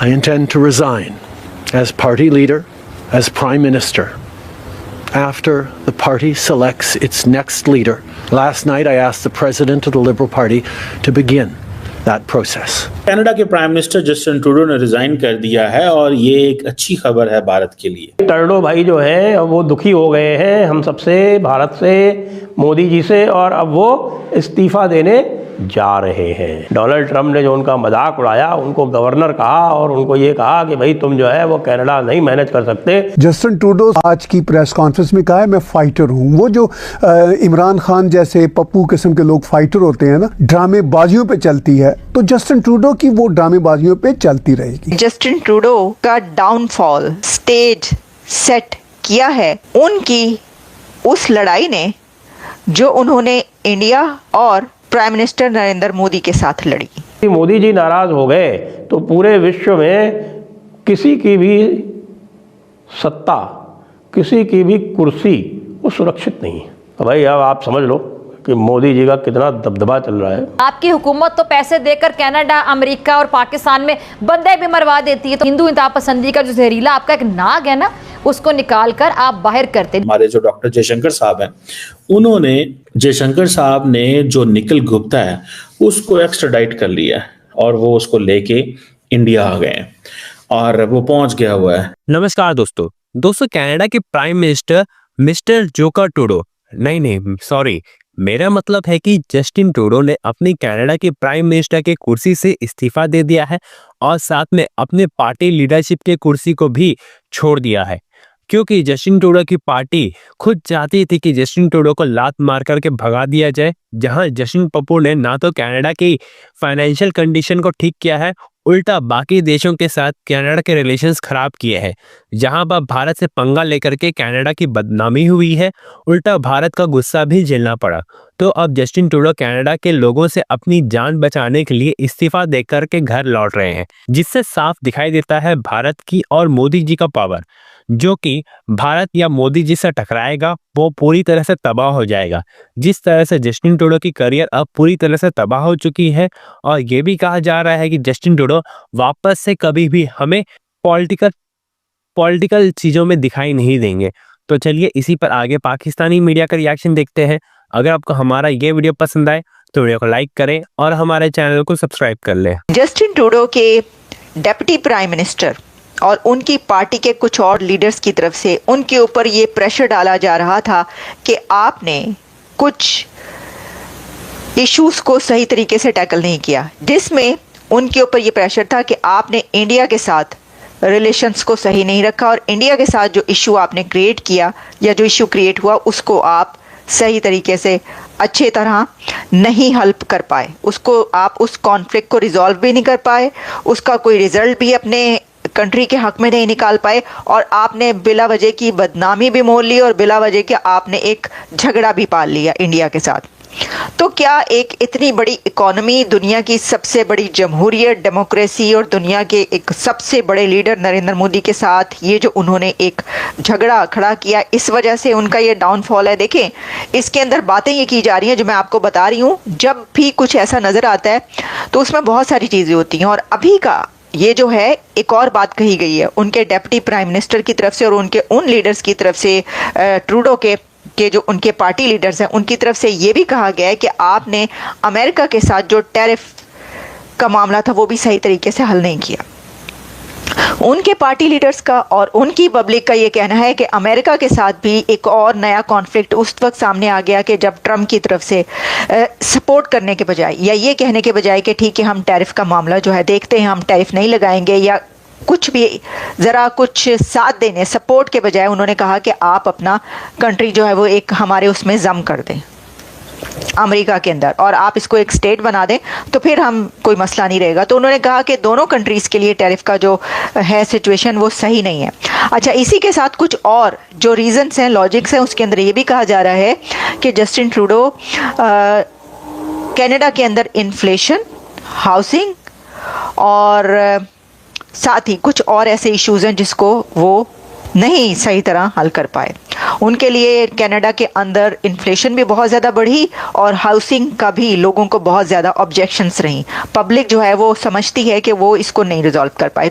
I intend to resign as party leader, as prime minister, after the party selects its next leader. Last night I asked the president of the Liberal Party to begin that process. Canada के prime minister Justin Trudeau ने resign कर दिया है और ये एक अच्छी खबर है भारत के लिए। ट्रूडो भाई जो है अब वो दुखी हो गए हैं हम सबसे, भारत से, मोदी जी से, और अब वो इस्तीफा देने जा रहे हैं। डोनाल्ड ट्रंप ने जो उनका मजाक उड़ाया, उनको गवर्नर कहा और उनको ये कहा कि भाई तुम जो है वो कनाडा नहीं मैनेज कर सकते। जस्टिन ट्रूडो आज की प्रेस कॉन्फ्रेंस में कहा है मैं फाइटर हूँ। वो जो इमरान खान जैसे पप्पू किस्म के लोग फाइटर होते हैं ना, ड्रामेबाजियों पे चलती है, तो जस्टिन ट्रूडो की वो ड्रामेबाजियों पे चलती रहेगी। जस्टिन ट्रूडो का डाउनफॉल स्टेज सेट किया है उनकी उस लड़ाई ने जो उन्होंने इंडिया और प्राइम मिनिस्टर नरेंद्र मोदी के साथ लड़ी। मोदी जी नाराज हो गए तो पूरे विश्व में किसी की भी सत्ता, किसी की भी कुर्सी वो सुरक्षित नहीं है। तो भाई अब आप समझ लो कि मोदी जी का कितना दबदबा चल रहा है। आपकी हुकूमत तो पैसे देकर कनाडा, अमेरिका और पाकिस्तान में बंदे भी मरवा देती है, तो हिंदू इंतहा पसंदी का जो जहरीला आपका एक नाग है ना, उसको निकाल कर आप बाहर करते। हमारे जो डॉक्टर जयशंकर साहब हैं, उन्होंने जयशंकर साहब ने जो निखिल गुप्ता है उसको एक्स्ट्राडाइट कर लिया है और वो उसको लेके इंडिया आ गए और वो पहुंच गया हुआ है। नमस्कार दोस्तों कनाडा के prime minister mister joker Trudeau, नहीं सॉरी, मेरा मतलब है कि जस्टिन ट्रूडो ने अपनी कनाडा के प्राइम मिनिस्टर के कुर्सी से इस्तीफा दे दिया है और साथ में अपने पार्टी लीडरशिप के कुर्सी को भी छोड़ दिया है, क्योंकि जस्टिन ट्रूडो की पार्टी खुद चाहती थी कि जस्टिन ट्रूडो को लात मार करके भगा दिया जाए। जहां जस्टिन पप्पू ने ना तो कनाडा की फाइनेंशियल कंडीशन को ठीक किया है, उल्टा बाकी देशों के साथ कनाडा के रिलेशंस खराब किए हैं। जहां पर भारत से पंगा लेकर के कनाडा की बदनामी हुई है, उल्टा भारत का गुस्सा भी झेलना पड़ा। तो अब जस्टिन ट्रूडो कनाडा के लोगों से अपनी जान बचाने के लिए इस्तीफा देकर के घर लौट रहे हैं, जिससे साफ दिखाई देता है भारत की और मोदी जी का पावर। जो कि भारत या मोदी जी से टकराएगा वो पूरी तरह से तबाह हो जाएगा। जिस तरह से जस्टिन ट्रूडो की करियर अब पूरी तरह से तबाह हो चुकी है, और ये भी कहा जा रहा है कि जस्टिन ट्रूडो वापस से कभी भी हमें पॉलिटिकल चीज़ों में दिखाई नहीं देंगे। तो चलिए इसी पर आगे पाकिस्तानी मीडिया का रिएक्शन देखते हैं। अगर आपको हमारा ये वीडियो पसंद आए तो वीडियो को लाइक करें और हमारे चैनल को सब्सक्राइब कर लें। जस्टिन ट्रूडो के डिप्टी प्राइम मिनिस्टर और उनकी पार्टी के कुछ और लीडर्स की तरफ से उनके ऊपर ये प्रेशर डाला जा रहा था कि आपने कुछ इश्यूज को सही तरीके से टैकल नहीं किया, जिसमें उनके ऊपर ये प्रेशर था कि आपने इंडिया के साथ रिलेशंस को सही नहीं रखा और इंडिया के साथ जो इशू आपने क्रिएट किया या जो इशू क्रिएट हुआ उसको आप सही तरीके से अच्छे तरह नहीं हल कर पाए, उसको आप उस कॉन्फ्लिक्ट को रिजॉल्व भी नहीं कर पाए, उसका कोई रिजल्ट भी अपने कंट्री के हक में नहीं निकाल पाए, और आपने बिला वजह की बदनामी भी मोल ली और बिला वजह के आपने एक झगड़ा भी पाल लिया इंडिया के साथ। तो क्या एक इतनी बड़ी इकोनॉमी, दुनिया की सबसे बड़ी जमहूरियत, डेमोक्रेसी और दुनिया के एक सबसे बड़े लीडर नरेंद्र मोदी के साथ ये जो उन्होंने एक झगड़ा खड़ा किया, इस वजह से उनका ये डाउनफॉल है। देखें, इसके अंदर बातें ये की जा रही हैं जो मैं आपको बता रही हूँ। जब भी कुछ ऐसा नज़र आता है तो उसमें बहुत सारी चीज़ें होती हैं, और अभी का ये जो है एक और बात कही गई है उनके डिप्टी प्राइम मिनिस्टर की तरफ से और उनके उन लीडर्स की तरफ से, ट्रूडो के जो उनके पार्टी लीडर्स हैं उनकी तरफ से ये भी कहा गया है कि आपने अमेरिका के साथ जो टैरिफ का मामला था वो भी सही तरीके से हल नहीं किया। उनके पार्टी लीडर्स का और उनकी पब्लिक का ये कहना है कि अमेरिका के साथ भी एक और नया कॉन्फ्लिक्ट उस वक्त सामने आ गया कि जब ट्रंप की तरफ से सपोर्ट करने के बजाय या ये कहने के बजाय कि ठीक है हम टैरिफ का मामला जो है देखते हैं, हम टैरिफ नहीं लगाएंगे या कुछ भी ज़रा कुछ साथ देने, सपोर्ट के बजाय उन्होंने कहा कि आप अपना कंट्री जो है वो एक हमारे उसमें जम कर दें अमेरिका के अंदर, और आप इसको एक स्टेट बना दें तो फिर हम कोई मसला नहीं रहेगा। तो उन्होंने कहा कि दोनों कंट्रीज़ के लिए टैरिफ का जो है सिचुएशन वो सही नहीं है। अच्छा, इसी के साथ कुछ और जो रीजंस हैं, लॉजिक्स हैं, उसके अंदर ये भी कहा जा रहा है कि जस्टिन ट्रूडो कनाडा के अंदर इन्फ्लेशन, हाउसिंग और साथ ही कुछ और ऐसे इश्यूज़ हैं जिसको वो नहीं सही तरह हल कर पाए। उनके लिए कनाडा के अंदर इन्फ्लेशन भी बहुत ज़्यादा बढ़ी और हाउसिंग का भी लोगों को बहुत ज़्यादा ऑब्जेक्शंस रहीं। पब्लिक जो है वो समझती है कि वो इसको नहीं रिजॉल्व कर पाए। तो